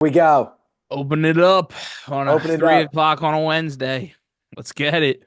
We go. Open it up on a Open it 3 up. o'clock on a Wednesday. Let's get it.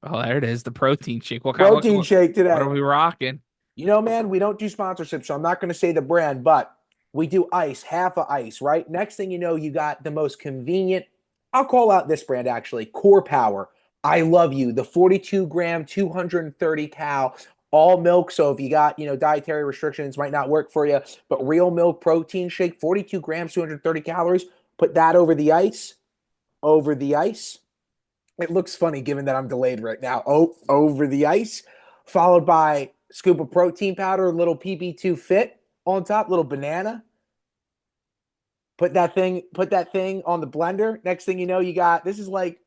Oh, there it is. The protein shake. What kind? Protein shake What today. are we rocking? Man, we don't do sponsorship, so I'm not going to say the brand, but we do ice, half a ice, right? Next thing you know, you got the most convenient. I'll call out this brand actually, Core Power. I love you. The 42 gram, 230 cal, all milk. So if you got, dietary restrictions, might not work for you, but real milk protein shake, 42 grams, 230 calories. Put that over the ice. Over the ice. It looks funny given that I'm delayed right now. Oh, over the ice, followed by scoop of protein powder, little PB2 fit on top, little banana. Put that thing on the blender. Next thing you know, you got this is like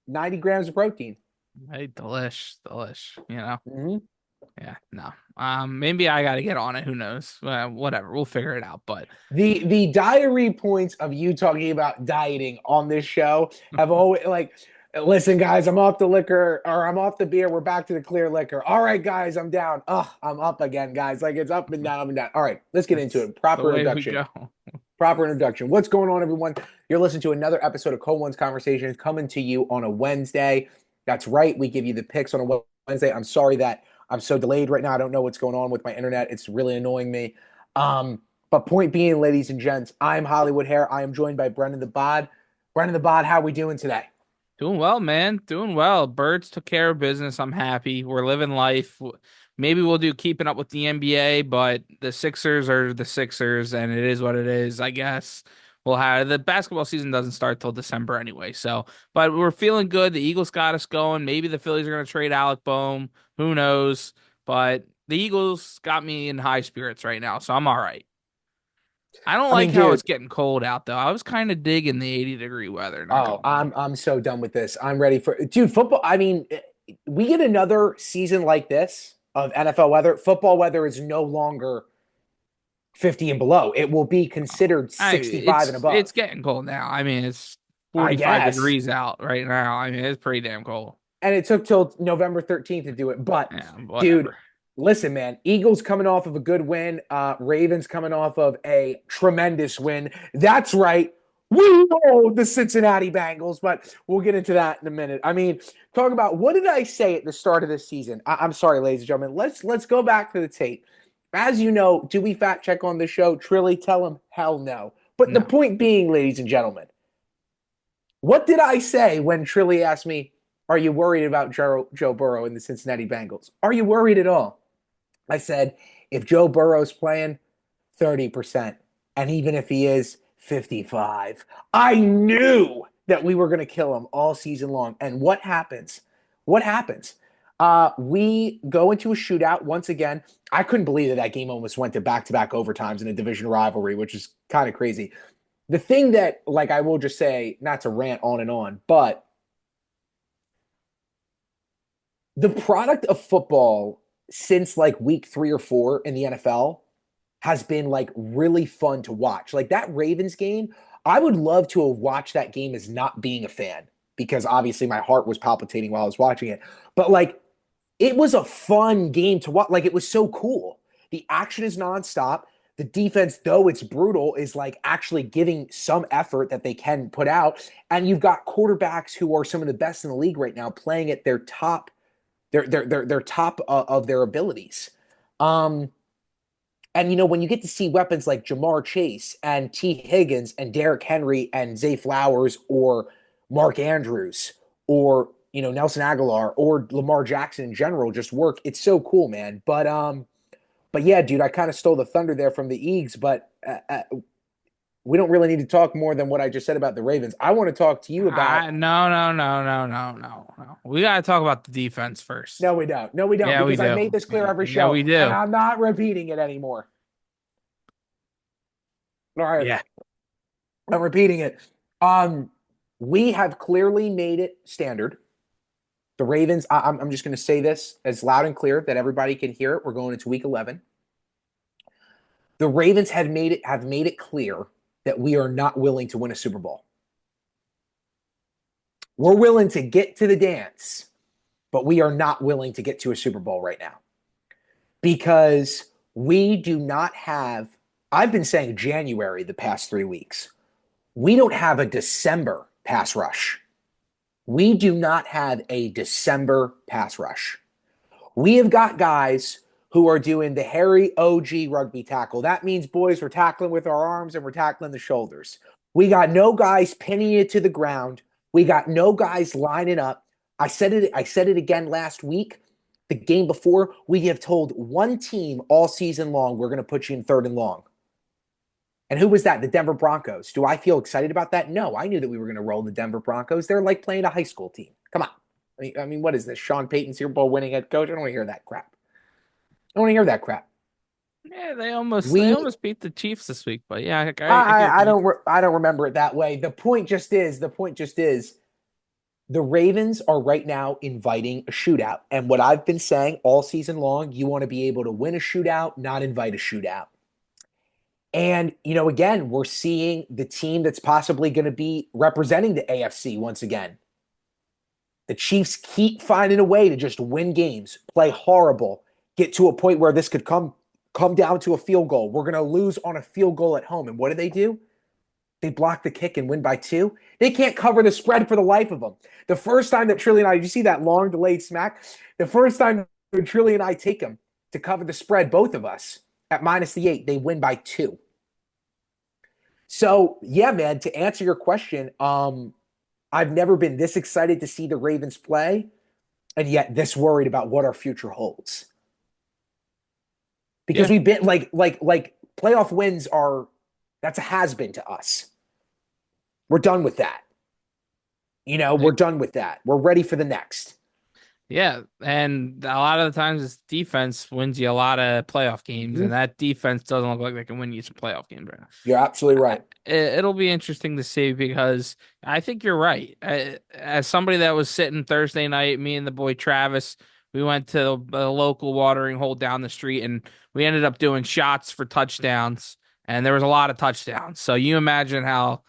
90 grams of protein. Hey, delish. Mm-hmm. Yeah, no. Maybe I got to get on it. Who knows? Whatever. We'll figure it out. But The diary points of you talking about dieting on this show have always like, listen, guys, I'm off the liquor or I'm off the beer. We're back to the clear liquor. All right, guys, I'm down. Oh, I'm up again, guys. Like it's up and down. All right, let's get into that's it. the way we go. Proper introduction. What's going on, everyone? You're listening to another episode of Cole One's Conversations coming to you on a Wednesday. That's right. We give you the picks on a Wednesday. I'm sorry that I'm so delayed right now. I don't know what's going on with my internet. It's really annoying me. But point being, ladies and gents, I'm Hollywood Hair. I am joined by Brendan the Bod. Brendan the Bod, how are we doing today? Doing well, man. Doing well. Birds took care of business. I'm happy. We're living life. Maybe we'll do keeping up with the NBA, but the Sixers are the Sixers, and it is what it is, I guess. We'll have the basketball season doesn't start till December anyway. So, but we're feeling good. The Eagles got us going. Maybe the Phillies are going to trade Alec Boehm. Who knows? But the Eagles got me in high spirits right now, so I'm all right. I don't I like mean, how it's dude. getting cold out though. I was kind of digging the 80-degree weather, not Oh, gonna lie. I'm so done with this. I'm ready for dude football. I mean, we get another season like this of NFL weather. Football weather is no longer 50 and below. It will be considered I 65 and it's above. getting cold now. I mean, it's I 45 guess. degrees out right now. I mean, it's pretty damn cold. And it took till November 13th to do it. But, Yeah, dude, whatever. listen, man. Eagles coming off of a good win. Ravens coming off of a tremendous win. That's right. We know the Cincinnati Bengals, but we'll get into that in a minute. I mean, talk about what did I say at the start of this season? I'm sorry, ladies and gentlemen. Let's go back to the tape. As you know, do we fact check on the show? Trilly, tell him hell no. But the No. point being, ladies and gentlemen, what did I say when Trilly asked me, are you worried about Joe Burrow and the Cincinnati Bengals? Are you worried at all? I said, if Joe Burrow's playing, 30%. And even if he is 55, I knew that we were going to kill him all season long. And what happens? What happens? We go into a shootout once again. I couldn't believe that that game almost went to back overtimes in a division rivalry, which is kind of crazy. The thing that, like, I will just say, not to rant on and on, but the product of football since like week 3 or 4 in the NFL has been like really fun to watch. Like that Ravens game, I would love to have watched that game as not being a fan because obviously my heart was palpitating while I was watching it. But like it was a fun game to watch. Like it was so cool. The action is nonstop. The defense, though it's brutal, is like actually giving some effort that they can put out. And you've got quarterbacks who are some of the best in the league right now playing at their top they're top of their abilities. Um, and when you get to see weapons like Jamar Chase and T. Higgins and Derrick Henry and Zay Flowers or Mark Andrews or Nelson Aguilar or Lamar Jackson in general just work, it's so cool, man. But yeah, dude, I kind of stole the thunder there from the Eags, but we don't really need to talk more than what I just said about the Ravens. I want to talk to you about. No. We gotta talk about the defense first. No, we don't. No, we don't, Yeah, we because I do. made this clear every Yeah, show, we and do. I'm not repeating it anymore. All right, Yeah. I'm repeating it. Um, we have clearly made it standard. The Ravens. I'm just going to say this as loud and clear that everybody can hear it. We're going into Week 11. The Ravens have made it clear that we are not willing to win a Super Bowl. We're willing to get to the dance, but we are not willing to get to a Super Bowl right now because we do not have I've been saying January the past 3 weeks. We don't have a December pass rush. We do not have a December pass rush. We have got guys who are doing the hairy OG rugby tackle. That means, boys, we're tackling with our arms and we're tackling the shoulders. We got no guys pinning it to the ground. We got no guys lining up. I said it again last week. The game before, we have told one team all season long, we're going to put you in third and long. And who was that? The Denver Broncos. Do I feel excited about that? No, I knew that we were going to roll the Denver Broncos. They're like playing a high school team. Come on. I mean, what is this? Sean Payton, Super Bowl winning head coach? I don't want to hear that crap. I don't want to hear that crap. Yeah, they We, almost beat the Chiefs this week, but yeah, I hear I you. don't remember it that way. The point just is, the Ravens are right now inviting a shootout. And what I've been saying all season long, you want to be able to win a shootout, not invite a shootout. And, again, we're seeing the team that's possibly going to be representing the AFC once again. The Chiefs keep finding a way to just win games, play horrible, get to a point where this could come down to a field goal. We're going to lose on a field goal at home. And what do? They block the kick and win by 2. They can't cover the spread for the life of them. The first time that Trilly and I, did you see that long delayed smack? The first time that Trilly and I take them to cover the spread, both of us, at -8, they win by 2. So, yeah, man, to answer your question, I've never been this excited to see the Ravens play and yet this worried about what our future holds. Because Yeah. we've been like playoff wins are that's a has-been to us. We're done with that. We're done with that. We're ready for the next. Yeah, and a lot of the times it's defense wins you a lot of playoff games, and Mhm. that defense doesn't look like they can win you some playoff games right now. You're absolutely right. It'll be interesting to see because I think you're right. As somebody that was sitting Thursday night, me and the boy Travis, we went to the local watering hole down the street, and we ended up doing shots for touchdowns, and there was a lot of touchdowns. So you imagine how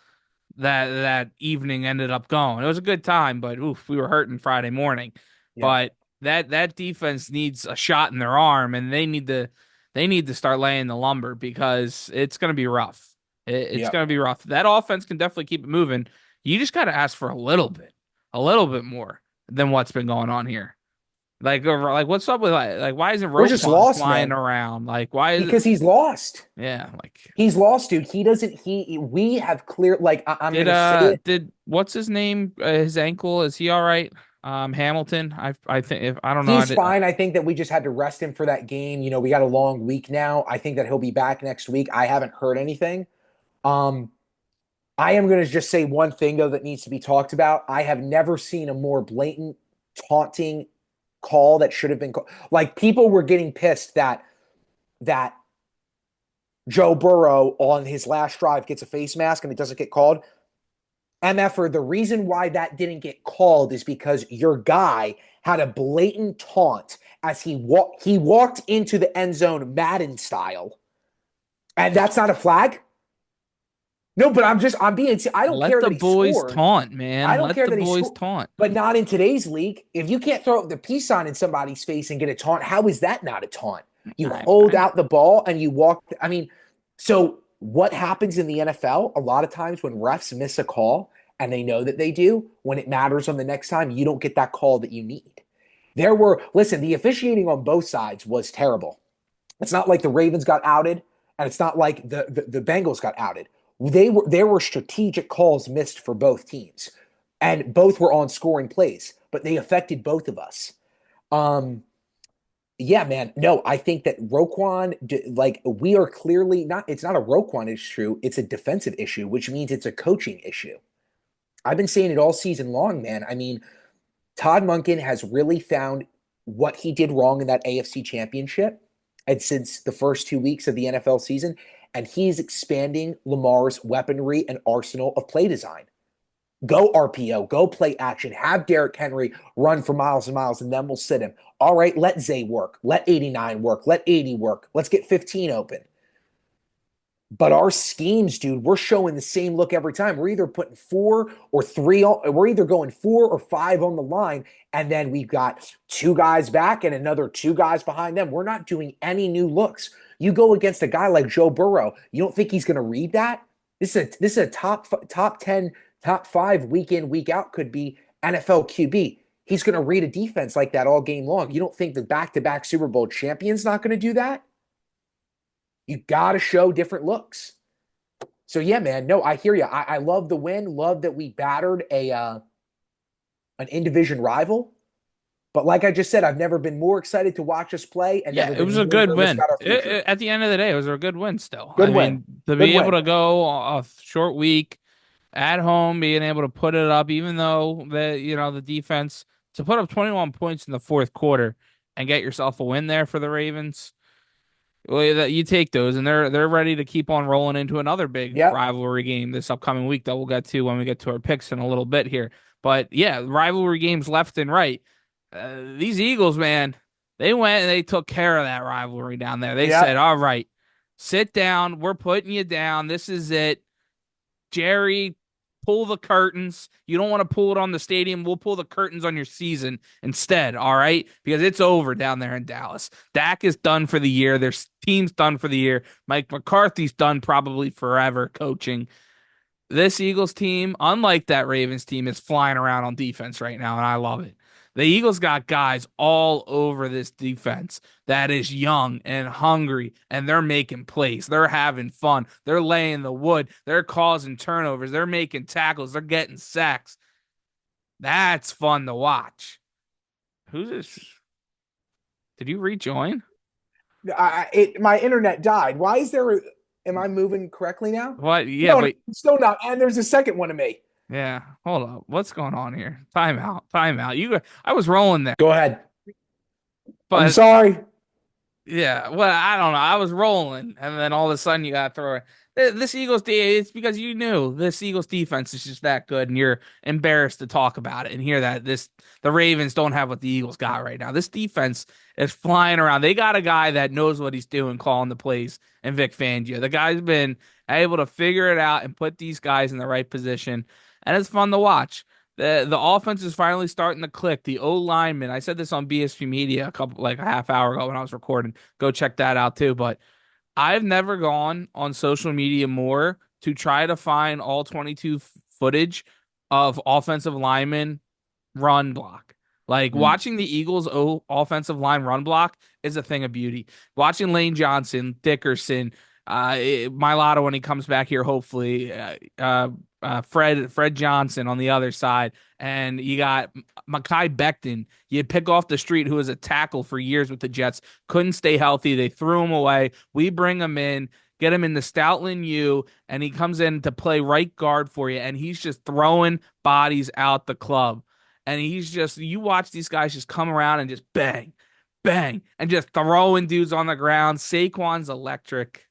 that evening ended up going. It was a good time, but oof, we were hurting Friday morning. Yeah. But that defense needs a shot in their arm, and they need to start laying the lumber because it's going to be rough. It's Yeah. going to be rough. That offense can definitely keep it moving. You just got to ask for a little bit more than what's been going on here. Like what's up with like why isn't We're just Roquan lost, flying man. around? Like why is it? Because he's lost. Yeah, like He's lost, dude. He doesn't he we have clear like I'm gonna say it. did what's his name? His ankle, is he all right? Hamilton. I think if I don't know. He's fine. I think that we just had to rest him for that game. We got a long week now. I think that he'll be back next week. I haven't heard anything. Um, I am going to just say one thing, though, that needs to be talked about. I have never seen a more blatant, taunting call that should have been called. Like, people were getting pissed that Joe Burrow on his last drive gets a face mask and it doesn't get called. MFer, the reason why that didn't get called is because your guy had a blatant taunt as he walked into the end zone Madden style. And that's not a flag? No, but I don't Let care the that he boys scored. taunt, I man. don't Let care the that he boys scored, taunt. but not in today's league. If you can't throw the peace sign in somebody's face and get a taunt, how is that not a taunt? You I hold know. out the ball and you walk. I mean, so what happens in the NFL? A lot of times when refs miss a call and they know that they do, when it matters on the next time, you don't get that call that you need. Listen, the officiating on both sides was terrible. It's not like the Ravens got outed, and it's not like the Bengals got outed. There were strategic calls missed for both teams, and both were on scoring plays, but they affected both of us. Um, yeah, man. No, I think that Roquan, like we are clearly not. It's not a Roquan issue. It's a defensive issue, which means it's a coaching issue. I've been saying it all season long, man. I mean, Todd Monken has really found what he did wrong in that AFC championship and since the first 2 weeks of the NFL season, and he's expanding Lamar's weaponry and arsenal of play design. Go RPO, go play action, have Derrick Henry run for miles and miles, and then we'll sit him. All right, let Zay work, let 89 work, let 80 work. Let's get 15 open. But our schemes, dude, we're showing the same look every time. We're either putting 4 or 3, we're either going 4 or 5 on the line, and then we've got 2 guys back and another 2 guys behind them. We're not doing any new looks. You go against a guy like Joe Burrow. You don't think he's going to read that? This is a top 10, top 5 week in, week out could be NFL QB. He's going to read a defense like that all game long. You don't think the back-to-back Super Bowl champion's not going to do that? You got to show different looks. So yeah, man. No, I hear you. I love the win. Love that we battered a an in division rival. But like I just said, I've never been more excited to watch us play, and Yeah, never it was been a more good nervous win. about our future. At the end of the day, it was a good win still. Good I win. mean, to Good be able win. to go a short week at home, being able to put it up, even though the defense to put up 21 points in the fourth quarter and get yourself a win there for the Ravens. Well, that you take those, and they're ready to keep on rolling into another big Yep. rivalry game this upcoming week that we'll get to when we get to our picks in a little bit here. But yeah, rivalry games left and right. These Eagles, man, they went and they took care of that rivalry down there. They said, Yep. "All right, sit down. We're putting you down. This is it, Jerry." Pull the curtains. You don't want to pull it on the stadium. We'll pull the curtains on your season instead, all right? Because it's over down there in Dallas. Dak is done for the year. Their team's done for the year. Mike McCarthy's done probably forever coaching. This Eagles team, unlike that Ravens team, is flying around on defense right now, and I love it. The Eagles got guys all over this defense that is young and hungry, and they're making plays. They're having fun. They're laying the wood. They're causing turnovers. They're making tackles. They're getting sacks. That's fun to watch. Who's this? Did you rejoin? My internet died. Why is there? Am I moving correctly now? What? Yeah, No, no, but still not. And there's a second one of me. yeah. Hold up. What's going on here? Timeout. Timeout. I was rolling there, Go ahead. I'm but sorry. yeah, well, I don't know. I was rolling, and then all of a sudden you got to throw it. This Eagles, it's because you knew this Eagles defense is just that good, and you're embarrassed to talk about it and hear that the Ravens don't have what the Eagles got right now. This defense is flying around. They got a guy that knows what he's doing, calling the plays, and Vic Fangio. The guy's been able to figure it out and put these guys in the right position, and it's fun to watch. The offense is finally starting to click. The O lineman, I said this on BSP Media a half hour ago when I was recording. Go check that out too. But I've never gone on social media more to try to find all 22 footage of offensive linemen run block. Like Mm. watching the Eagles' offensive line run block is a thing of beauty. Watching Lane Johnson, Dickerson, Mailata when he comes back here, hopefully, Fred Johnson on the other side, and you got Mekhi Becton. You pick off the street, who was a tackle for years with the Jets, couldn't stay healthy. They threw him away. We bring him in, get him in the Stoutland U, and he comes in to play right guard for you, and he's just throwing bodies out the club. And you watch these guys just come around and just bang, bang, and just throwing dudes on the ground. Saquon's electric.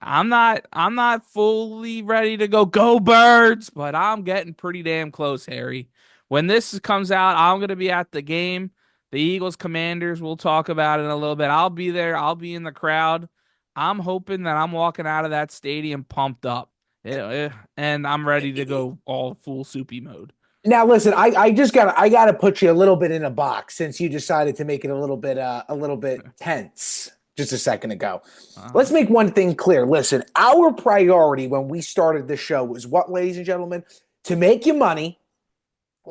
I'm not fully ready to go birds, but I'm getting pretty damn close, Harry. When this comes out, I'm gonna be at the game. The Eagles Commanders, we'll talk about it in a little bit. I'll be there, I'll be in the crowd. I'm hoping that I'm walking out of that stadium pumped up. And I'm ready to go all full soupy mode. Now listen, I gotta put you a little bit in a box since you decided to make it a little bit tense just a second ago. Uh, Let's make one thing clear. Listen, our priority when we started the show was what, ladies and gentlemen? To make you money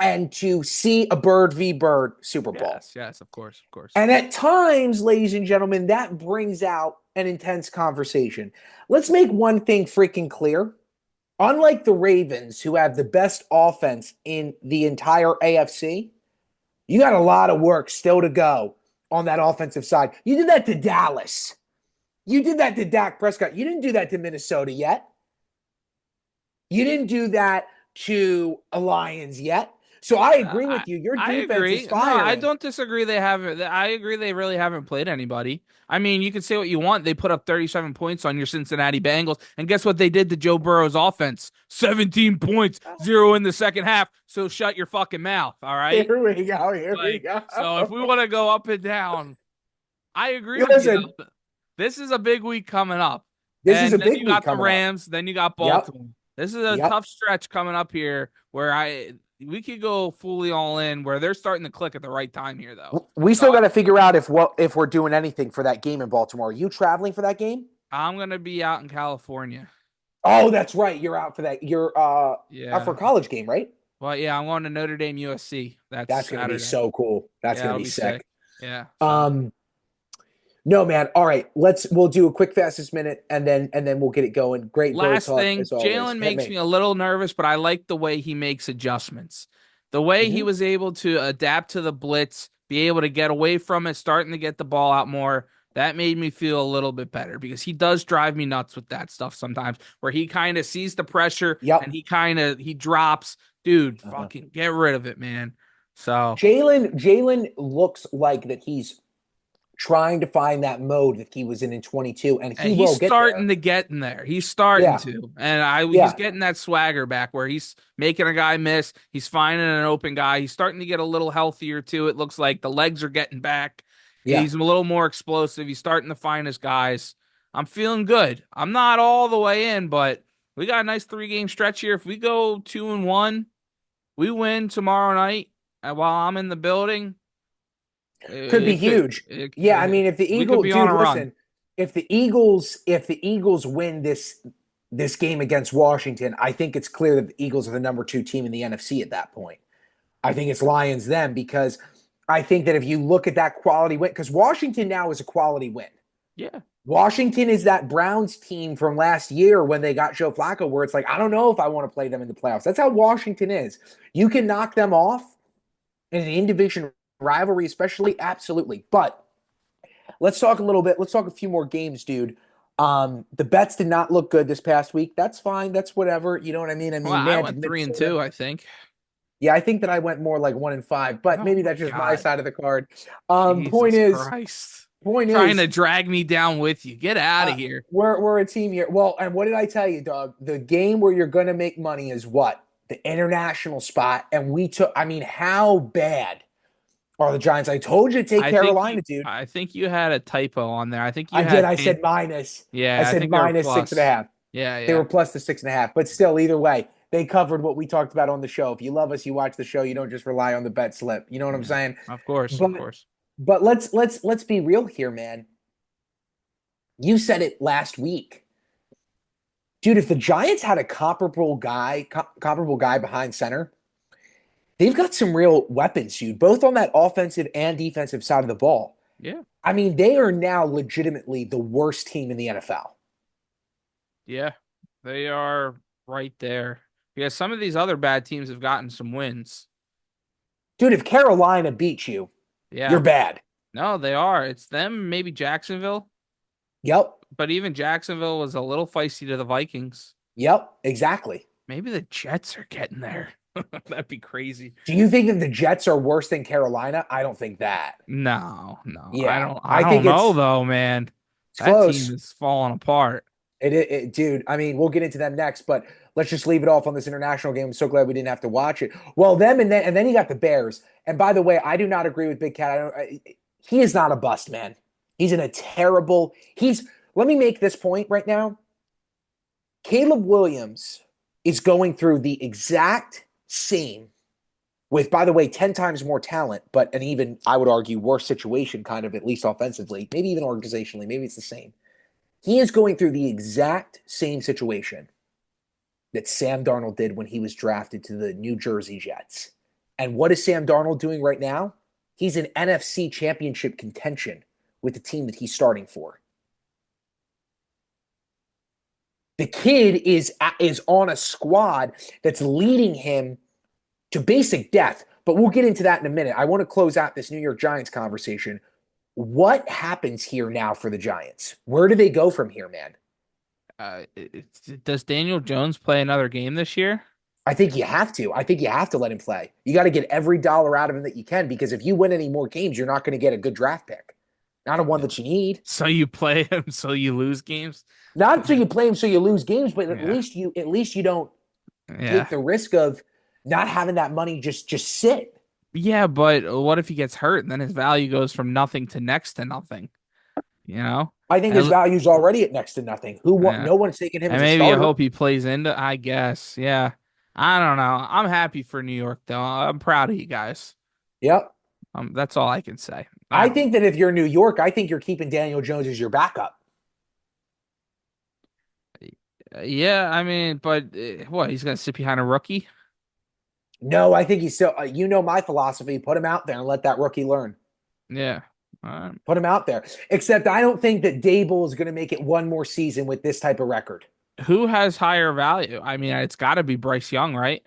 and to see a bird v. bird Super Bowl. yes, yes, of course, of course. And at times, ladies and gentlemen, that brings out an intense conversation. Let's make one thing freaking clear. Unlike the Ravens, who have the best offense in the entire AFC, you got a lot of work still to go on that offensive side. You did that to Dallas. You did that to Dak Prescott. You didn't do that to Minnesota yet. You didn't do that to a Lions yet. So I agree with you. Your I defense agree. is No, I firing. don't disagree. They haven't. I agree. They really haven't played anybody. I mean, you can say what you want. They put up 37 points on your Cincinnati Bengals, and guess what they did to Joe Burrow's offense? 17 points, zero in the second half. So shut your fucking mouth. All right. Here we go. Here we Like, go. so if we want to go up and down, I agree with you Listen, though. This is a big week coming up. this is And a then big you week got the coming up. Rams, then you got Yep. Baltimore. This is a Yep. tough stretch coming up here where we could go fully all in where they're starting to click at the right time here, though. We So still got to figure out if we're doing anything for that game in Baltimore. Are you traveling for that game? I'm gonna be out in California. Oh, that's right. You're out for that. You're out for Yeah. a college game, right? Well, yeah, I'm going to Notre Dame USC. That's That's gonna be Saturday. so cool. That's Yeah, gonna that'll be be sick. sick. Yeah. So Um, no, man. All right, we'll do a quick fastest minute and then we'll get it going. Great bird last talk thing, as always. Jalen Hit makes me. me a little nervous, but I like the way he makes adjustments. The way he Hmm. was able to adapt to the blitz, be able to get away from it, starting to get the ball out more. That made me feel a little bit better because he does drive me nuts with that stuff sometimes where he kind of sees the pressure and Yep. he drops. Dude, Uh-huh. fucking get rid of it, man. So Jalen looks like that he's trying to find that mode that he was in 22, and and he he's will get there. starting to get in there. He's starting Yeah, to. And he's yeah, getting that swagger back where he's making a guy miss. He's finding an open guy. He's starting to get a little healthier too. It looks like the legs are getting back. yeah. He's a little more explosive. He's starting to find his guys. I'm feeling good. I'm not all the way in, but we got a nice 3 game stretch here. If we go 2-1, we win tomorrow night while I'm in the building. Could be It could huge. Yeah, I mean, if the we could Eagles, be on dude, a run. listen, if the Eagles win this game against Washington, I think it's clear that the Eagles are the number 2 team in the NFC at that point. I think it's Lions them because I think that if you look at that quality win, because Washington now is a quality win. Yeah. Washington is that Browns team from last year when they got Joe Flacco, where it's like, I don't know if I want to play them in the playoffs. That's how Washington is. You can knock them off in an in-division rivalry, especially, absolutely. But let's talk a little bit. Let's talk a few more games, dude. The bets did not look good this past week. That's fine. That's whatever. You know what I mean? I Well, mean, I man, did went three and Minnesota. two, I think. Yeah, I think that I went more like 1-5, but Oh maybe my that's just my God. side of the card. Point Jesus is, Christ. point Trying to is, drag me down with you. Get out of here. we're a team here. Well, and what did I tell you, dog? The game where you're gonna make money is what? The international spot. And we took, I mean, how bad are the Giants? I told you to take Carolina, dude. I think you had a typo on there. I think you I did. had I said minus. I yeah, I said think they were minus six and a plus. half. Yeah, They yeah. were plus the 6.5. But still, either way, they covered what we talked about on the show. If you love us, you watch the show. You don't just rely on the bet slip. You know what I'm Yeah. saying? Of course, of But course. let's be real here, man. You said it last week. Dude, if the Giants had a comparable guy behind center, they've got some real weapons, dude, both on that offensive and defensive side of the ball. Yeah. I mean, they are now legitimately the worst team in the NFL. Yeah. They are right there. Because some of these other bad teams have gotten some wins. Dude, if Carolina beats you, you're Yeah. bad. No, they are. It's them, maybe Jacksonville. Yep. But even Jacksonville was a little feisty to the Vikings. Yep. Exactly. Maybe the Jets are getting there. That'd be crazy. Do you think that the Jets are worse than Carolina? I don't think that. No, no. Yeah. I I don't think know though, man. it's That team close. is falling apart. Dude, I mean, we'll get into them next, but let's just leave it off on this international game. I'm so glad we didn't have to watch it. Well, them and then you got the Bears. And by the way, I do not agree with Big Cat. He is not a bust, man. He's in a terrible. He's. Let me make this point right now. Caleb Williams is going through the exact same, with, by the way, 10 times more talent, but an even, I would argue, worse situation, kind of, at least offensively, maybe even organizationally. Maybe it's the same. He is going through the exact same situation that Sam Darnold did when he was drafted to the New Jersey Jets. And what is Sam Darnold doing right now? He's in NFC championship contention with the team that he's starting for. The kid is on a squad that's leading him to basic death. But we'll get into that in a minute. I want to close out this New York Giants conversation. What happens here now for the Giants? Where do they go from here, man? Does Daniel Jones play another game this year? I think you have to. I think you have to let him play. You got to get every dollar out of him that you can because if you win any more games, you're not going to get a good draft pick. Not a one that you need. So you play him so you lose games? Not so you play him so you lose games, but Yeah. at least you don't Yeah. take the risk of not having that money just sit. Yeah, but what if he gets hurt and then his value goes from nothing to next to nothing? You know? I think his And, value's already at next to nothing. yeah. No one's taking him And as a maybe I starter. hope he plays into, I guess. Yeah. I don't know. I'm happy for New York though. I'm proud of you guys. Yep. That's all I can say. I I don't think that if you're New York, I think you're keeping Daniel Jones as your backup. know. Yeah, I mean, but what? He's gonna sit behind a rookie? No, I think he's still, you know, my philosophy, put him out there and let that rookie learn. Yeah. Put him out there. Except I don't think that Dable is going to make it one more season with this type of record. Who has higher value? I mean, it's got to be Bryce Young, right?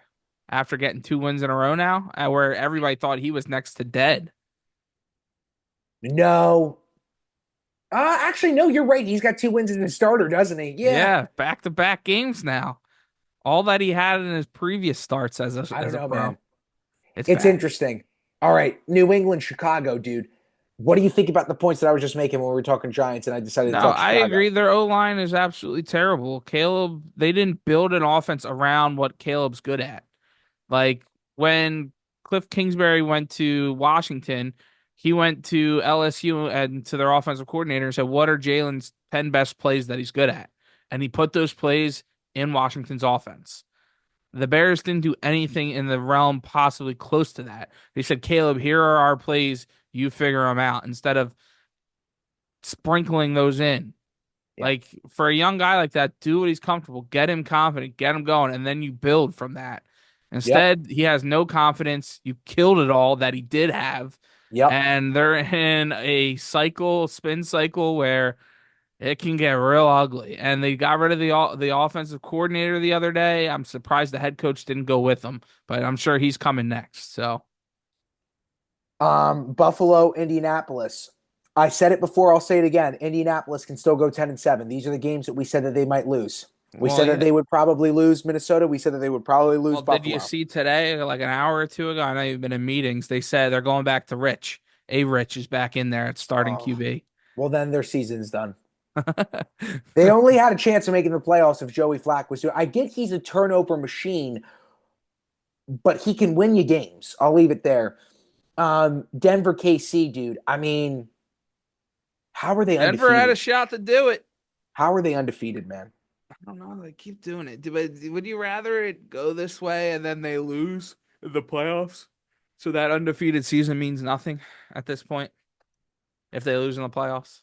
After getting 2 wins in a row now, where everybody thought he was next to dead. No. Actually, no, you're right. He's got 2 wins as a starter, doesn't he? Yeah. Yeah, back-to-back games now. All that he had in his previous starts as a I don't as a know, pro. man. It's It's bad. interesting. All right. New England, Chicago, dude. What do you think about the points that I was just making when we were talking Giants and I decided to No, talk I agree. Chicago? Their O-line is absolutely terrible. Caleb, they didn't build an offense around what Caleb's good at. Like when Cliff Kingsbury went to Washington, he went to LSU and to their offensive coordinator and said, "What are Jalen's 10 best plays that he's good at?" And he put those plays in Washington's offense. The Bears didn't do anything in the realm possibly close to that. They said, "Caleb, here are our plays. You figure them out," instead of sprinkling those in. Yeah. Like for a young guy like that, do what he's comfortable, get him confident, get him going, and then you build from that. Yep. Instead, he has no confidence. You killed it all that he did have, Yep. and they're in a spin cycle where it can get real ugly. And they got rid of the offensive coordinator the other day. I'm surprised the head coach didn't go with them, but I'm sure he's coming next. So, Buffalo, Indianapolis. I said it before, I'll say it again. Indianapolis can still go 10-7. These are the games that we said that they might lose. We well, said that yeah. they would probably lose Minnesota. We said that they would probably lose Well, did you Buffalo. see today, like an hour or two ago? I know you've been in meetings. They said they're going back to Rich. A Rich is back in there at starting Oh, QB. well, then their season's done. They only had a chance of making the playoffs if Joey Flack was doing. I get he's a turnover machine, but he can win you games. I'll leave it there. Denver KC, dude. I mean, how are they Denver had a undefeated? shot to do it. How are they undefeated, man? I don't know. They keep doing it. Would you rather it go this way and then they lose in the playoffs? So that undefeated season means nothing at this point if they lose in the playoffs.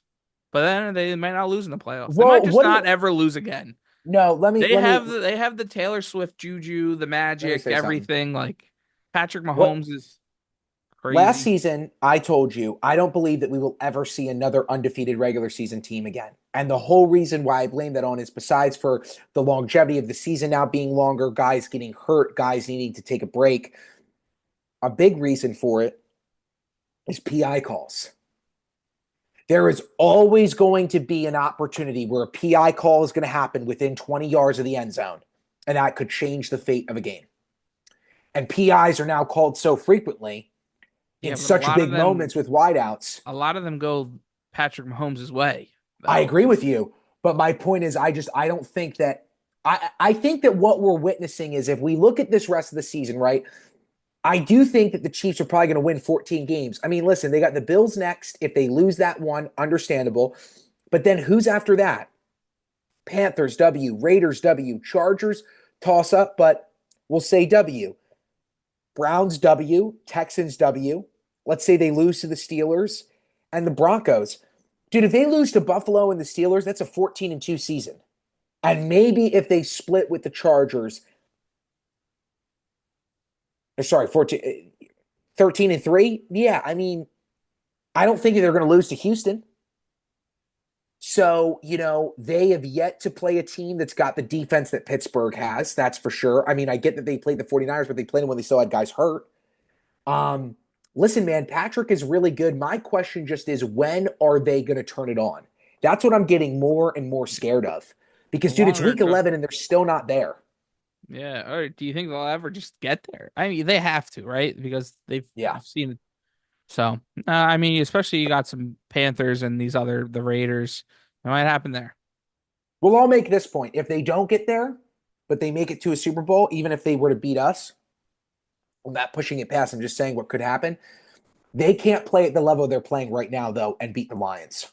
But then they might not lose in the playoffs. They might Well, just what do not you? ever lose again. No, They have the Taylor Swift juju, the let me magic, say something. everything. Like Patrick What Mahomes is last crazy. season, I told you, I don't believe that we will ever see another undefeated regular season team again. And the whole reason why I blame that on is besides for the longevity of the season now being longer, guys getting hurt, guys needing to take a break, a big reason for it is PI calls. There is always going to be an opportunity where a PI call is going to happen within 20 yards of the end zone, and that could change the fate of a game. And PIs are now called so frequently in Yeah, but such big moments with wideouts. a lot of them go Patrick Mahomes' way, I though. agree with you, but my point is, I don't think that I think that what we're witnessing is if we look at this rest of the season, right? I do think that the Chiefs are probably going to win 14 games. I mean, listen, they got the Bills next. If they lose that one, understandable. But then who's after that? Panthers W, Raiders W, Chargers toss up, but we'll say W. Browns W, Texans W. Let's say they lose to the Steelers and the Broncos. Dude, if they lose to Buffalo and the Steelers, that's a 14-2 season. And maybe if they split with the Chargers, or sorry, 14, 13-3. Yeah, I mean, I don't think they're going to lose to Houston. So, they have yet to play a team that's got the defense that Pittsburgh has. That's for sure. I mean, I get that they played the 49ers, but they played them when they still had guys hurt. Um, Listen, man, Patrick is really good. My question just is when are they going to turn it on? That's what I'm getting more and more scared of. The Because, dude, it's longer week it goes. 11 and they're still not there. Yeah, or do you think they'll ever just get there? I mean, they have to, right? Because Yeah. you've seen it. So, I mean, especially you got some Panthers and the Raiders. It might happen there. Well, I'll make this point. If they don't get there, but they make it to a Super Bowl, even if they were to beat us, I'm not pushing it past. I'm just saying what could happen. They can't play at the level they're playing right now, though, and beat the Lions.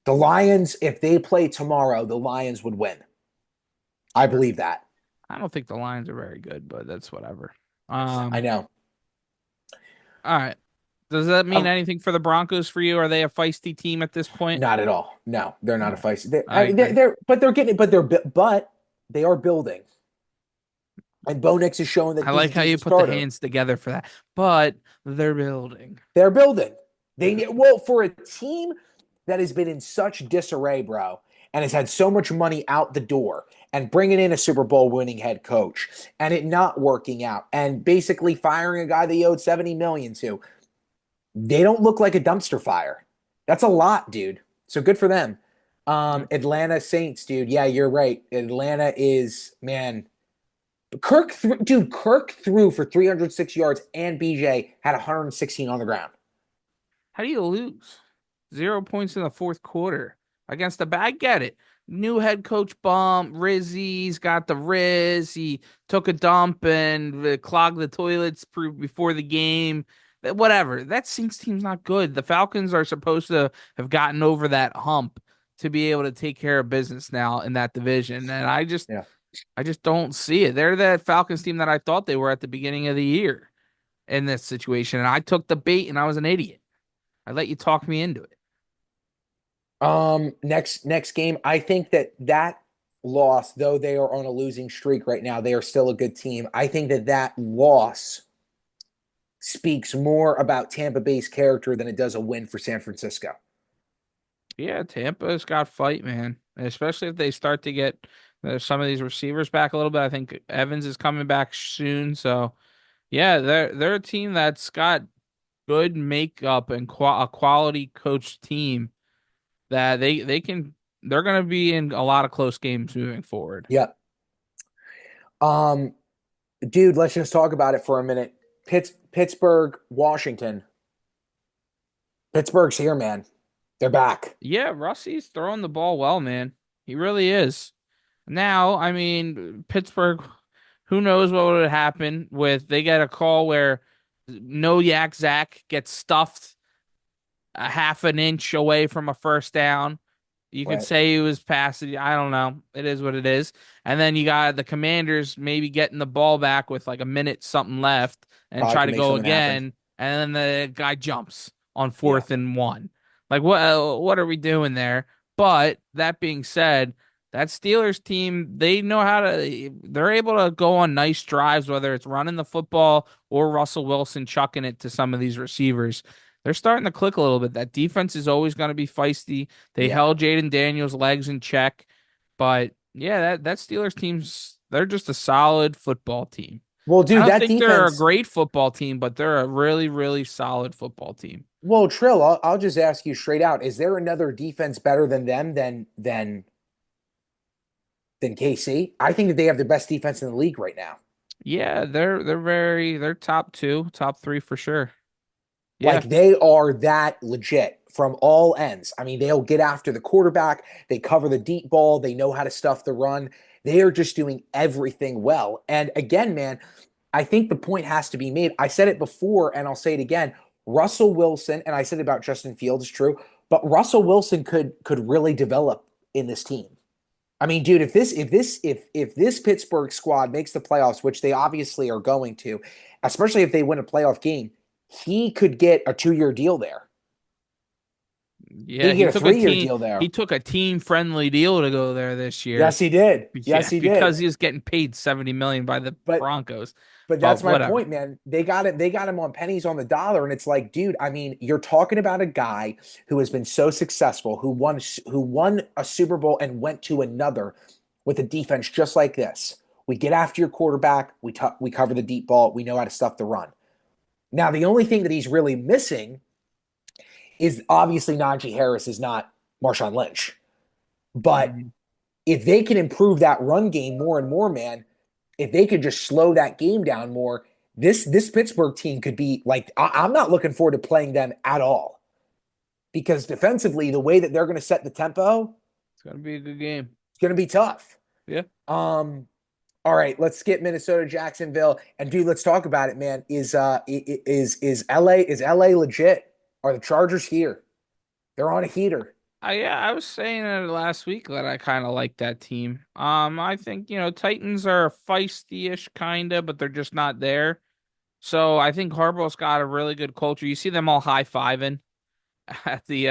The Lions, if they play tomorrow, the Lions would win. I Sure. believe that. I don't think the Lions are very good, but that's whatever. I Um, know. all right. Does that mean Um, anything for the Broncos for you? Are they a feisty team at this point? Not at all. No, they're not a No, feisty. They, I I mean, agree. but they're getting, but they are building. And Bo Nix is showing that I he's a like how you decent put the starter. hands together for that, but they're building. They're building. Well, for a team that has been in such disarray, bro, and has had so much money out the door, and bringing in a Super Bowl winning head coach, and it not working out, and basically firing a guy they owed 70 million to. They don't look like a dumpster fire. That's a lot, dude. So good for them. Yeah. Atlanta Saints, dude. Yeah, you're right. Atlanta is, man. Kirk threw for 306 yards, and BJ had 116 on the ground. How do you lose? 0 points in the fourth quarter against the bad. I get it. New head coach bump. Rizzy's got the Riz. He took a dump and clogged the toilets before the game. Whatever. That Saints team's not good. The Falcons are supposed to have gotten over that hump to be able to take care of business now in that division. And Yeah. I just don't see it. They're that Falcons team that I thought they were at the beginning of the year in this situation. And I took the bait and I was an idiot. I let you talk me into it. Next game, I think that loss, though they are on a losing streak right now, they are still a good team. I think that loss speaks more about Tampa Bay's character than it does a win for San Francisco. Yeah, Tampa's got fight, man. Especially if they start to get some of these receivers back a little bit. I think Evans is coming back soon. So yeah, they're a team that's got good makeup and a quality coach team that they're gonna be in a lot of close games moving forward. Yep. Um, Dude, let's just talk about it for a minute. Pittsburgh, Washington. Pittsburgh's here, man. They're back. Yeah, Rusty's throwing the ball well, man. He really is. Now, I mean, Pittsburgh, who knows what would happen with they get a call where no Yak Zach gets stuffed a half an inch away from a first down. You could Right. say he was passing. I don't know. It is what it is. And then you got the Commanders maybe getting the ball back with like a minute something left and Probably try can to make go something happen. again. And then the guy jumps on Yeah. 4th and 1. Like what are we doing there? But that being said, that Steelers team, they're able to go on nice drives, whether it's running the football or Russell Wilson chucking it to some of these receivers. They're starting to click a little bit. That defense is always going to be feisty. They Yeah. held Jaden Daniels' legs in check. But yeah, that Steelers team's they're just a solid football team. Well, I dude, don't that think they're a defense. great football team, but they're a really, really solid football team. Well, Trill, I'll just ask you straight out: is there another defense better than them than KC? I think that they have the best defense in the league right now. Yeah, they're top two, top three for sure. Like Yeah. they are that legit from all ends. I mean, they'll get after the quarterback, they cover the deep ball, they know how to stuff the run. They are just doing everything well. And again, man, I think the point has to be made. I said it before and I'll say it again. Russell Wilson, and I said it about Justin Fields is true, but Russell Wilson could really develop in this team. I mean, dude, if this Pittsburgh squad makes the playoffs, which they obviously are going to, especially if they win a playoff game, he could get a 2-year deal there. He Yeah, could get a 3-year deal he there. took a team friendly deal to go there this year. Yes, he did. Yes, Yeah, he did. because he was getting paid 70 million by the But Broncos. but But that's my whatever. point, man. They got it. They got him on pennies on the dollar, and it's like, dude. I mean, you're talking about a guy who has been so successful, who won a Super Bowl and went to another with a defense just like this. We get after your quarterback. We cover the deep ball. We know how to stuff the run. Now, the only thing that he's really missing is obviously Najee Harris is not Marshawn Lynch, but Mhm. if they can improve that run game more and more, man, if they could just slow that game down more, this Pittsburgh team could be like I'm not looking forward to playing them at all because defensively, the way that they're going to set the tempo, It's gonna be a good game. it's going to be tough. Yeah. Um, all right, let's skip Minnesota, Jacksonville, and dude, let's talk about it, man. Is LA legit? Are the Chargers here? They're on a heater. I was saying it last week that I kind of like that team. I think, Titans are feisty-ish kinda, but they're just not there. So I think Harbaugh's got a really good culture. You see them all high-fiving at the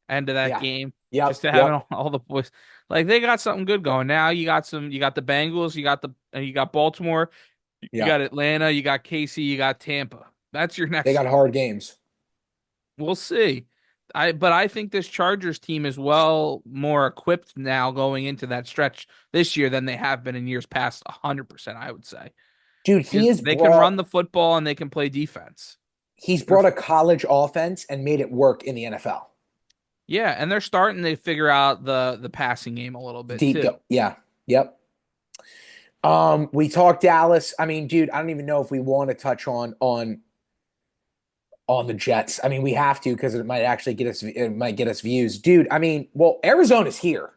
end of that Yeah. game, just Yep. to having Yep. all the boys. Like they got something good going. Now you got the Bengals, you got Baltimore, you Yeah. got Atlanta, you got KC, you got Tampa. That's your They next. got hard games. We'll see. But I think this Chargers team is well more equipped now going into that stretch this year than they have been in years past. 100%, I would say. Dude, They can run the football and they can play defense. he's They're brought a college offense and made it work in the NFL. Yeah, and they're starting to figure out the passing game a little bit Deep too. go. Yeah. Yep. We talked Dallas. I mean, dude, I don't even know if we want to touch on the Jets. I mean, we have to because it might get us views. Dude, I mean, well, Arizona's here.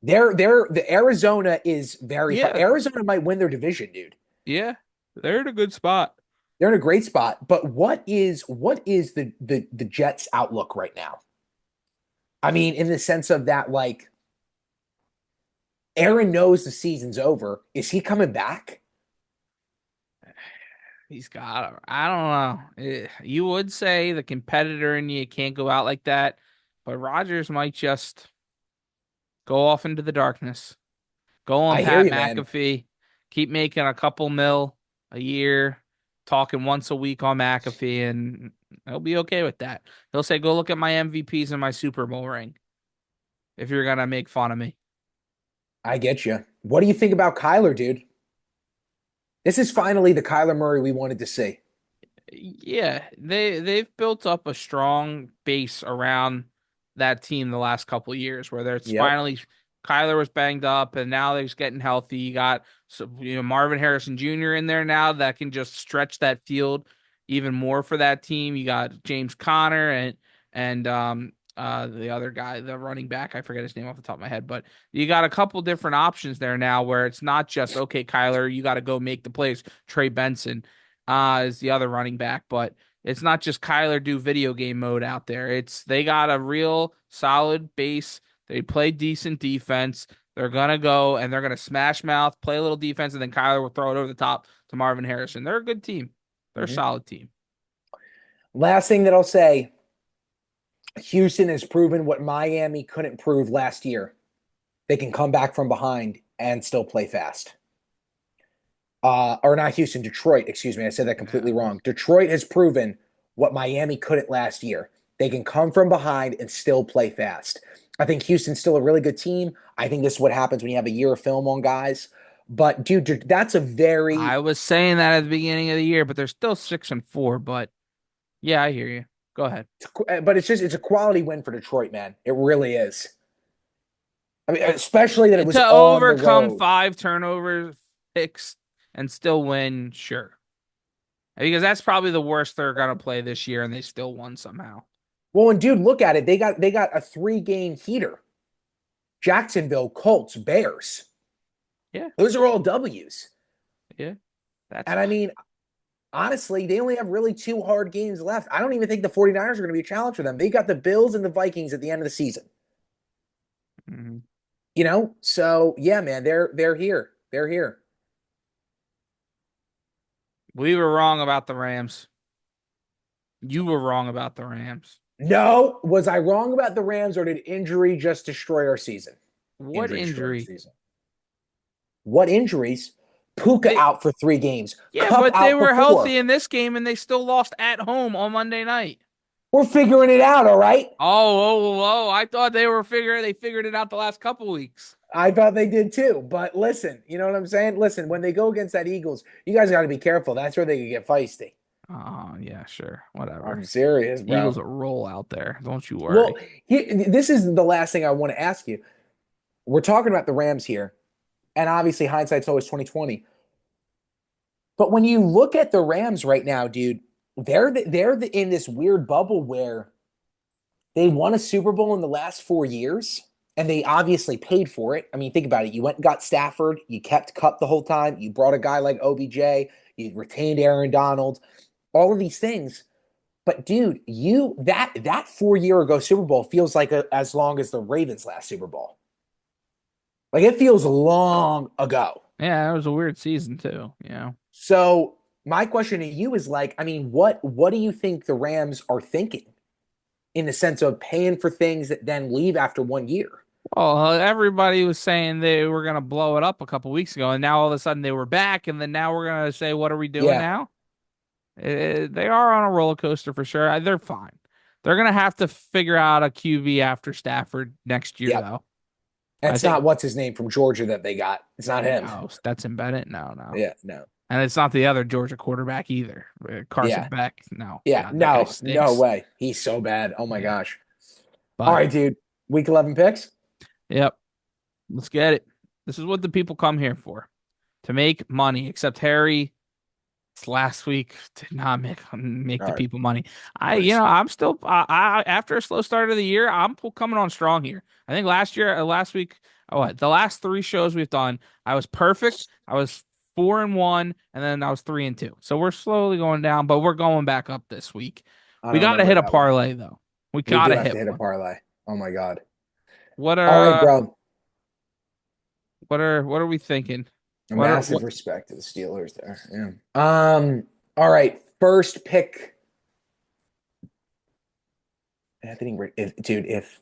The Arizona is Yeah, Arizona might win their division, dude. yeah, they're in a good spot. They're in a great spot. But what is the Jets outlook right now? I mean, in the sense of that, like Aaron knows the season's over. Is he coming back? He's got. I don't know. You would say the competitor in you can't go out like that, but Rodgers might just go off into the darkness. Go on I hear Pat you, man. McAfee. Keep making a couple mil a year, talking once a week on McAfee, and he'll be okay with that. He'll say, "Go look at my MVPs and my Super Bowl ring." If you're gonna make fun of me. I get you. What do you think about Kyler, dude? This is finally the Kyler Murray we wanted to see. Yeah, they've built up a strong base around that team the last couple of years where there's Yep. finally Kyler was banged up and now they're just getting healthy. You got Marvin Harrison Jr. in there now that can just stretch that field even more for that team. You got James Conner and the other guy, the running back, I forget his name off the top of my head, but you got a couple different options there now where it's not just okay, Kyler, you got to go make the plays. Trey Benson is the other running back, but it's not just Kyler do video game mode out there. It's they got a real solid base. They play decent defense. They're gonna go and they're gonna smash mouth, play a little defense, and then Kyler will throw it over the top to Marvin Harrison. They're a good team. They're a Mhm. solid team. Last thing that I'll say, Houston has proven what Miami couldn't prove last year. They can come back from behind and still play fast. Or not Houston, Detroit. Excuse me, I said that completely Yeah. wrong. Detroit has proven what Miami couldn't last year. They can come from behind and still play fast. I think Houston's still a really good team. I think this is what happens when you have a year of film on guys. But dude, that's a very, I was saying that at the beginning of the year, but they're still 6-4. But yeah, I hear you. Go ahead. but it's a quality win for Detroit, man. It really is. I mean, especially that it was To on the overcome road. 5 turnovers, picks, and still win, sure. Because that's probably the worst they're gonna play this year, and they still won somehow. Well, and dude, look at it. They got a 3 game heater. Jacksonville, Colts, Bears. Yeah, Those are all W's. yeah. That's And I mean, honestly, they only have really 2 hard games left. I don't even think the 49ers are going to be a challenge for them. They got the Bills and the Vikings at the end of the season. mhm. So yeah, man, they're here. They're here. We were wrong about the Rams. You were wrong about the Rams. No, was I wrong about the Rams or did injury just destroy our season? What Injury destroyed our injury? season. What injuries? Puka They out for 3 games. Yeah, Cup but they out for were four. healthy in this game, and they still lost at home on Monday night. We're figuring it out, all right? Oh! I thought they figured it out the last couple weeks. I thought they did too. But listen, you know what I'm saying? Listen, when they go against that Eagles, you guys got to be careful. That's where they could get feisty. Oh, yeah, sure. Whatever. I'm serious, bro. Eagles will roll out there. Don't you Well, worry. this is the last thing I want to ask you. We're talking about the Rams here, and obviously hindsight's always 2020. But when you look at the Rams right now, dude, in this weird bubble where they won a Super Bowl in the last 4 years, and they obviously paid for it. I mean, think about it. You went and got Stafford. You kept Cup the whole time. You brought a guy like OBJ. You retained Aaron Donald. All of these things. But dude, that 4 year ago Super Bowl feels like as long as the Ravens last Super Bowl. Like it feels long ago. Yeah, it was a weird season too. So my question to you is like, I mean, what do you think the Rams are thinking in the sense of paying for things that then leave after 1 year? Well, everybody was saying they were gonna blow it up a couple weeks ago, and now all of a sudden they were back, and then now we're gonna say, what are we doing Yeah, now? They are on a roller coaster for sure. They're fine. They're gonna have to figure out a QB after Stafford next year, yep. though. I That's not think. what's his name from Georgia that they got. It's not him. Oh, Stetson Bennett? No, no. Yeah, no. And it's not the other Georgia quarterback either. Carson Yeah, Beck. No, yeah, God, that guy no stinks. way. He's so bad. Oh my Yeah, gosh. All but right, dude. Week 11 picks. yep, let's get it. This is what the people come here for, to make money. Except Harry last week did not make All the right, people money. nice. I'm still after a slow start of the year, I'm coming on strong here. I think last week, the last three shows we've done, I was perfect. I was 4-1, and then I was 3-2. So we're slowly going down, but we're going back up this week. I We don't got to remember hit a that one. parlay though. We We got do to have to hit hit a one. parlay. Oh my God. What All right, are bro. what are we thinking? A What are massive what? respect to the Steelers there. Yeah. All right. First pick. Dude, if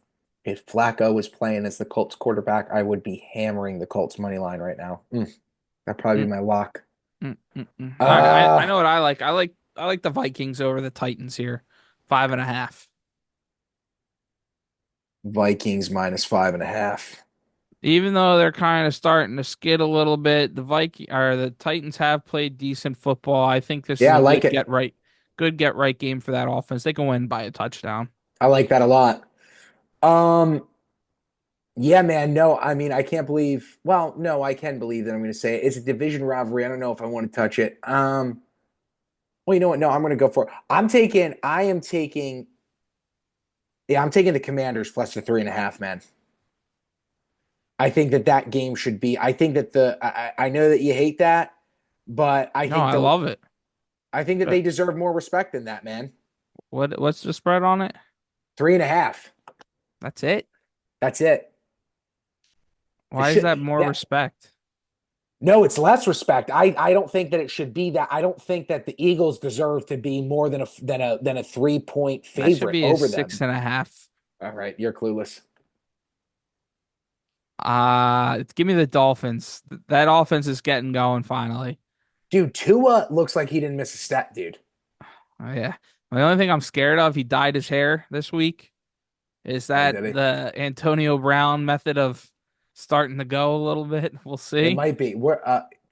Flacco was playing as the Colts quarterback, I would be hammering the Colts money line right now. That'd probably be Mm, my lock. All right, I Uh know what I like. I like the Vikings over the Titans here, 5.5. Vikings minus 5.5. Even though they're kind of starting to skid a little bit, the Titans have played decent football. I think this is Yeah, I a like it. good get right game for that offense. They can win by a touchdown. I like that a lot. Um, yeah, man. No, I mean, I can't believe. Well, no, I can believe that I'm going to say it. It's a division rivalry. I don't know if I want to touch it. Well, you know what? No, I'm going to go for it. I am taking. Yeah, I'm taking the Commanders plus the 3.5, man. I think that game should be. I think that I know that you hate that, but No, I love it. I think that But they deserve more respect than that, man. what's the spread on it? 3.5. That's it. That's it. It Why is should. that more Yeah. respect? No, it's less respect. I don't think that it should be that. I don't think that the Eagles deserve to be more than a 3 point That should favorite be a over six them. and a half. All right, you're clueless. Give me the Dolphins. That offense is getting going finally. Dude, Tua looks like he didn't miss a step, dude. Oh yeah. The only thing I'm scared of, he dyed his hair this week. Is Oh, that did he? the Antonio Brown method of starting to go a little bit? We'll It see. might be.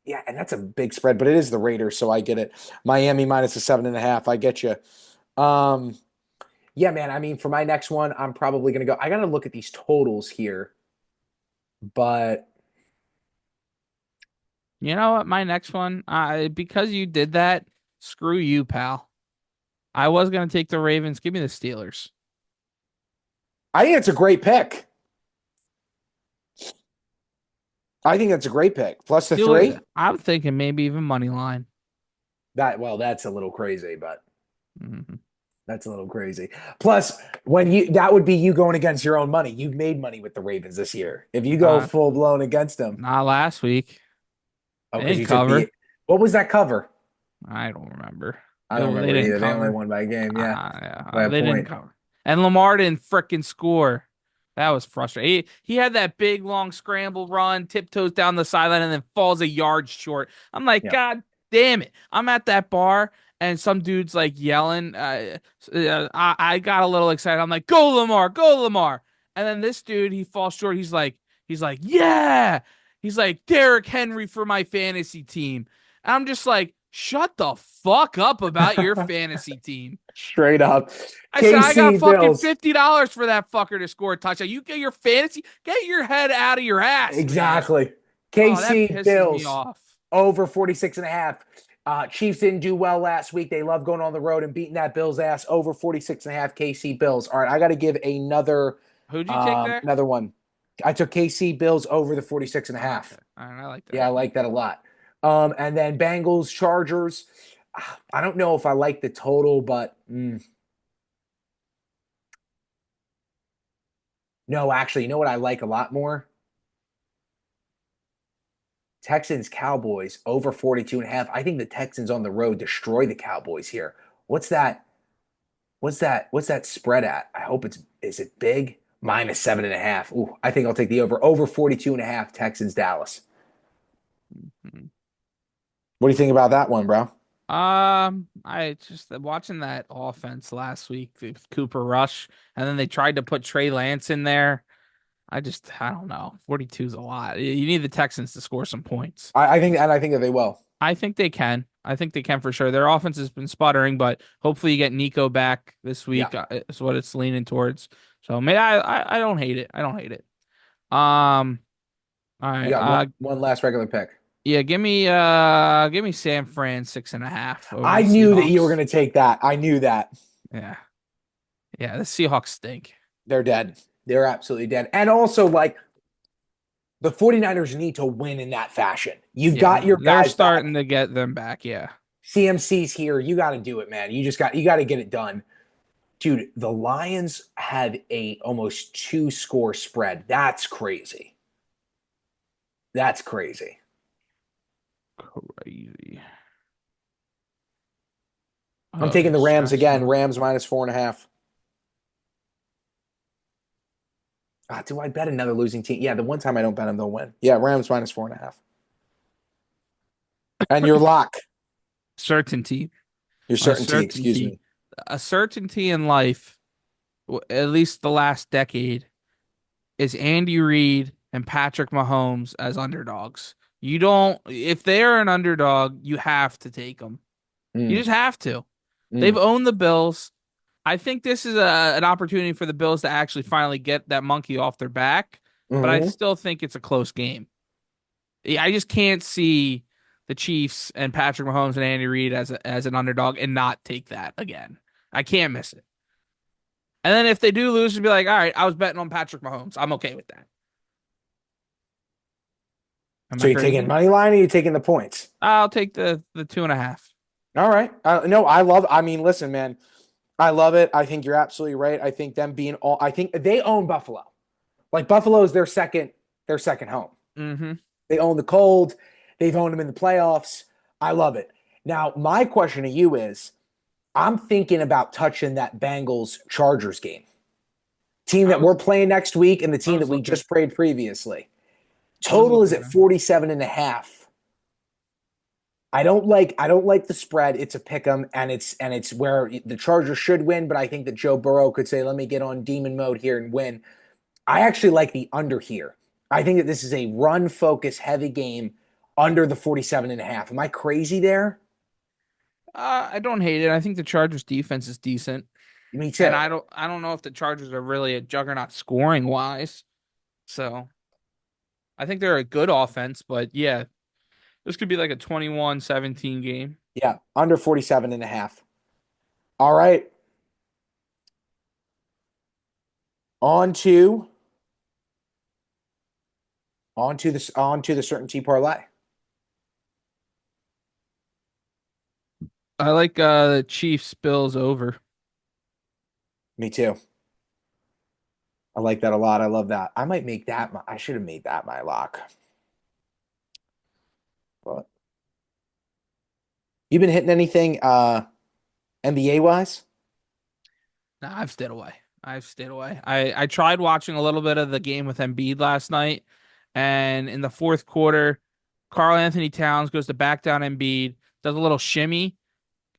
Yeah, and that's a big spread, but it is the Raiders, so I get it. Miami minus a 7.5. I get you. Um, yeah, man. I mean, for my next one, I'm probably gonna go. I gotta look at these totals here, but You know what? My next one, because you did that, screw you, pal. I was gonna take the Ravens. Give me the Steelers. I think it's a great pick. I think that's a great pick. Plus the Steelers. three. I'm thinking maybe even money line. That's a little crazy, but Mhm. that's a little crazy. Plus, when you that would be you going against your own money. You've made money with the Ravens this year. If you go Not full blown against them, not last week. oh, They because didn't you took cover. the what was that cover? I don't remember. I don't They remember didn't either. They only cover. won by a game, yeah, by Yeah, a they didn't point. cover. And Lamar didn't frickin' score. That was frustrating. He had that big long scramble run, tiptoes down the sideline, and then falls a yard short. I'm like, Yeah. God damn it. I'm at that bar and some dude's like yelling. I got a little excited. I'm like, go Lamar, go Lamar. And then this dude, he falls short. He's like, yeah. He's like, Derrick Henry for my fantasy team. And I'm just like, shut the fuck up about your fantasy team. Straight up. I said, I got KC fucking Bills. $50 for that fucker to score a touchdown. You get your fantasy, get your head out of your ass, man. Exactly. Oh, that KC pisses me Bills off. over 46.5. Chiefs didn't do well last week. They love going on the road and beating that Bills ass over 46.5 KC Bills. All right, I got to give Who'd you take there? another one. I took KC Bills over the 46 and a Oh, okay. half. All right, I like Yeah, that. I like that a lot. And then Bengals Chargers. I don't know if I like the total, but No, actually, you know what I like a lot more? Texans Cowboys over 42 and a half. I think the Texans on the road destroy the Cowboys here. What's that? What's that spread at? I hope it's is it big? Minus 7.5. Ooh, I think I'll take the over. Over 42 and a half, Texans Dallas. Mhm. What do you think about that one, bro? I just watching that offense last week with Cooper Rush, and then they tried to put Trey Lance in there. I don't know. 42 is a lot. You need the Texans to score some points. I think that they will. I think they can. I think they can for sure. Their offense has been sputtering, but hopefully you get Nico back this Yeah. week. Is what it's leaning towards. So, may I don't hate it. I don't hate it. Um, all You right. got one last regular pick. Yeah, give me San Fran 6.5 over I the knew that you were Seahawks. going to take that. I knew that. Yeah. Yeah, the Seahawks stink. They're dead. They're absolutely dead. And also, like, the 49ers need to win in that fashion. You've Yeah, got your they're guys starting back. to get them back. Yeah. CMC's here. You got to do it, man. You got to get it done. Dude, the Lions have a almost two score spread. That's crazy. That's crazy. Crazy. I'm taking Okay, the Rams again. stressful. Rams minus 4.5. Do I bet another losing team? Yeah, the one time I don't bet them, they'll win. Yeah, Rams minus 4.5. And your lock, Certainty. your My certainty, excuse certainty. me. A certainty in life, at least the last decade, is Andy Reid and Patrick Mahomes as underdogs. You don't, if they're an underdog, you have to take them. You Mm, just have to. They've mm, owned the Bills. I think this is an opportunity for the Bills to actually finally get that monkey off their back, but I mm. still think it's a close game. I just can't see the Chiefs and Patrick Mahomes and Andy Reid as an underdog and not take that again. I can't miss it. And then if they do lose, to be like, all right, I was betting on Patrick Mahomes. I'm okay with that. Am So I you're taking crazy? money line or you taking the points? I'll take the 2.5. All right. No, I mean, listen, man, I love it. I think you're absolutely right. I think them being all, I think they own Buffalo. Like Buffalo is their second home. Mm-hmm. They own the cold. They've owned them in the playoffs. I love it. Now, my question to you is I'm thinking about touching that Bengals Chargers game. Team I that we're was playing next week and the I team that was we looking. just played previously. I was Total is looking at at. 47 and a half. I don't like the spread. It's a pick 'em and it's where the Chargers should win, but I think that Joe Burrow could say, "Let me get on demon mode here and win." I actually like the under here. I think that this is a run focus heavy game under the 47 and a half. Am I crazy there? I don't hate it. I think the Chargers defense is decent. Me And too. I don't know if the Chargers are really a juggernaut scoring wise. So I think they're a good offense, but yeah, this could be like a 21-17 game. Yeah, under 47 and a half. All right. On to on to the certainty parlay. I like the Chiefs Bills over. Me too. I like that a lot. I love that. I might make that I should have made that my lock. But you been hitting anything NBA wise? Nah, I've stayed away. I've stayed away. I tried watching a little bit of the game with Embiid last night, and in the fourth quarter, Karl Anthony Towns goes to back down Embiid, does a little shimmy,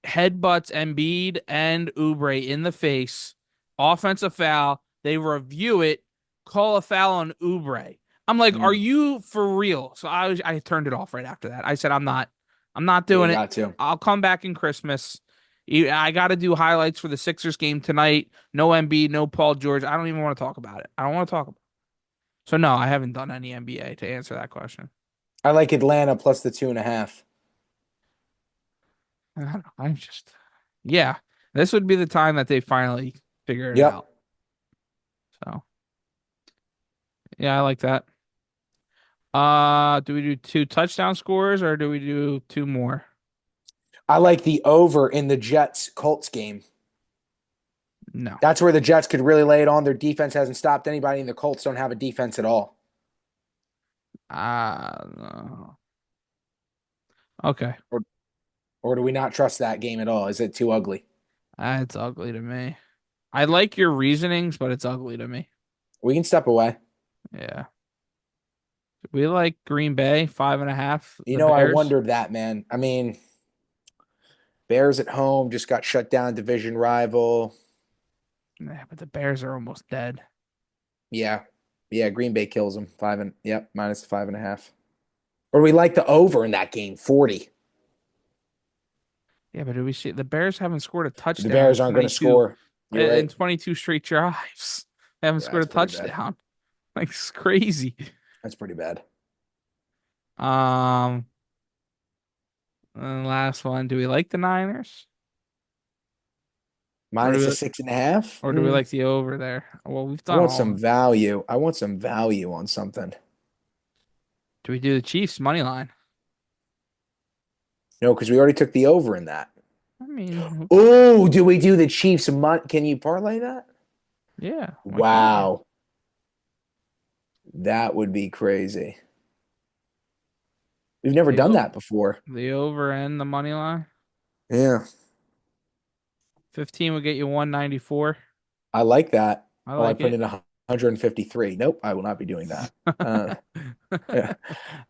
headbutts Embiid and Oubre in the face. Offensive foul. They review it, call a foul on Oubre. I'm like, are Mm. you for real? So I turned it off right after that. I said, I'm not Yeah, you doing it. got to. I'll come back in Christmas. I got to do highlights for the Sixers game tonight. No Embiid, no Paul George. I don't even want to talk about it. I don't want to talk about it. So no, I haven't done any NBA to answer that question. I like Atlanta plus the 2.5. I don't know. I'm just, yeah, this would be the time that they finally figure it Yep. out. So yeah, I like that. Do we do two touchdown scores or do we do two more? I like the over in the Jets Colts game. No. That's where the Jets could really lay it on. Their defense hasn't stopped anybody, and the Colts don't have a defense at all. No. Okay. Or do we not trust that game at all? Is it too ugly? It's ugly to me. I like your reasonings, but it's ugly to me. We can step away. Yeah. We like Green Bay, 5.5. You The know, I Bears. wondered that, man. I mean, Bears at home just got shut down, division rival. Yeah, but the Bears are almost dead. Yeah. Yeah, Green Bay kills them. Yep, minus 5.5. Or we like the over in that game, 40. Yeah, but do we see the Bears haven't scored a The touchdown Bears aren't going to score. You're right. in 22 straight drives. They haven't Yeah, scored that's a pretty bad. touchdown. Like it's crazy. That's pretty bad. Um, and last one. Do we like the Niners? Or do Minus a we 6.5. or do we like the over there? Well, we've I done want all of some them. value. I want some value on something. Do we do the Chiefs money line? No, because we already took the over in that. I mean, Oh, do we do the Chiefs? Can you parlay that? yeah, why can't we? Wow, that would be crazy. We've never The done o- that before. the over and the money line. Yeah, 15 would get you 194. I like that. I Oh, I like put it. in 153. Nope, I will not be doing that. Yeah.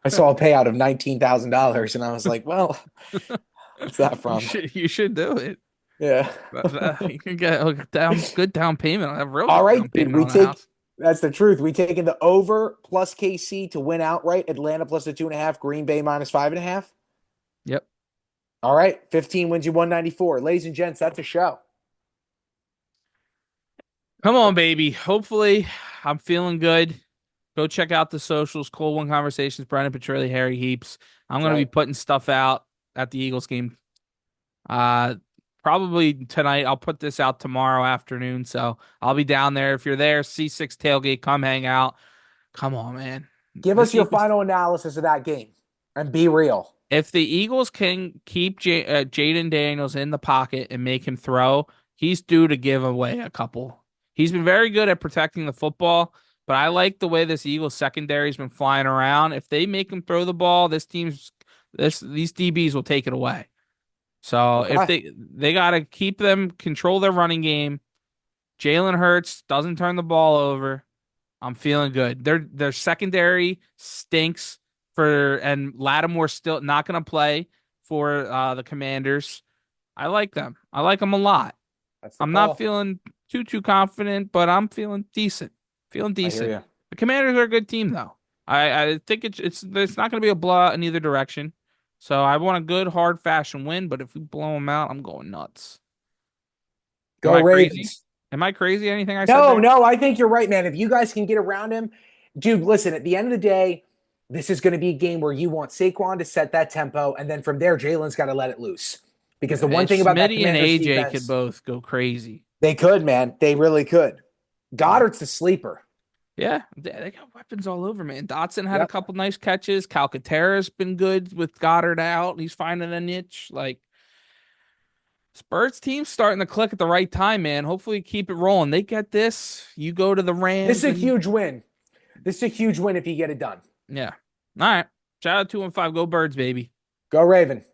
I saw a payout of $19,000, and I was like, "Well, what's that You from?" should do it. Yeah. You can get a good down payment, a real All good right, down dude. payment on a house. That's the truth. We taking the over plus KC to win outright. Atlanta plus the 2.5. Green Bay minus 5.5. Yep. All right. 15 wins you 194. Ladies and gents, that's a show. Come on, baby. Hopefully, I'm feeling good. Go check out the socials. Cold One Conversations, Brandon Petrilli, Harry Heaps. I'm That's gonna be right. putting stuff out at the Eagles game. Uh, Probably tonight. I'll put this out tomorrow afternoon. So I'll be down there. If you're there, C6 tailgate, come hang out. Come on, man. Give us This your Eagles. final analysis of that game and be real. If the Eagles can keep Jaden Daniels in the pocket and make him throw, he's due to give away a couple. He's been very good at protecting the football, but I like the way this Eagles secondary's been flying around. If they make him throw the ball, these DBs will take it away. So if Okay. they got to keep them control their running game. Jalen Hurts doesn't turn the ball over. I'm feeling good. Their secondary stinks and Lattimore's still not going to play for the Commanders. I like them. I like them a lot. That's the I'm not call. feeling too confident, but I'm feeling decent. Feeling I hear decent. you. The Commanders are a good team though. I think it's not going to be a blowout in either direction. So I want a good hard fashion win, but if we blow them out, I'm going nuts. Am Go I crazy? Ravens. Am I crazy? Anything I said No, there? no, I think you're right, man. If you guys can get around him, dude, listen, at the end of the day, this is going to be a game where you want Saquon to set that tempo. And then from there, Jalen's got to let it loose. Because the Yeah, one if thing about that Smitty and Commanders AJ could defense, both go crazy. they could, man. They really could. Yeah. Goddard's the sleeper. Yeah, they got weapons all over, man. Dotson had a Yep. couple nice catches. Calcaterra's been good with Goddard out. He's finding a niche. Like Spurs team's starting to click at the right time, man. Hopefully keep it rolling. They get this. You go to the This is Rams a and huge win. This is a huge win if you get it done. yeah. All right. Shout out 215. Go Birds, baby. Go Raven.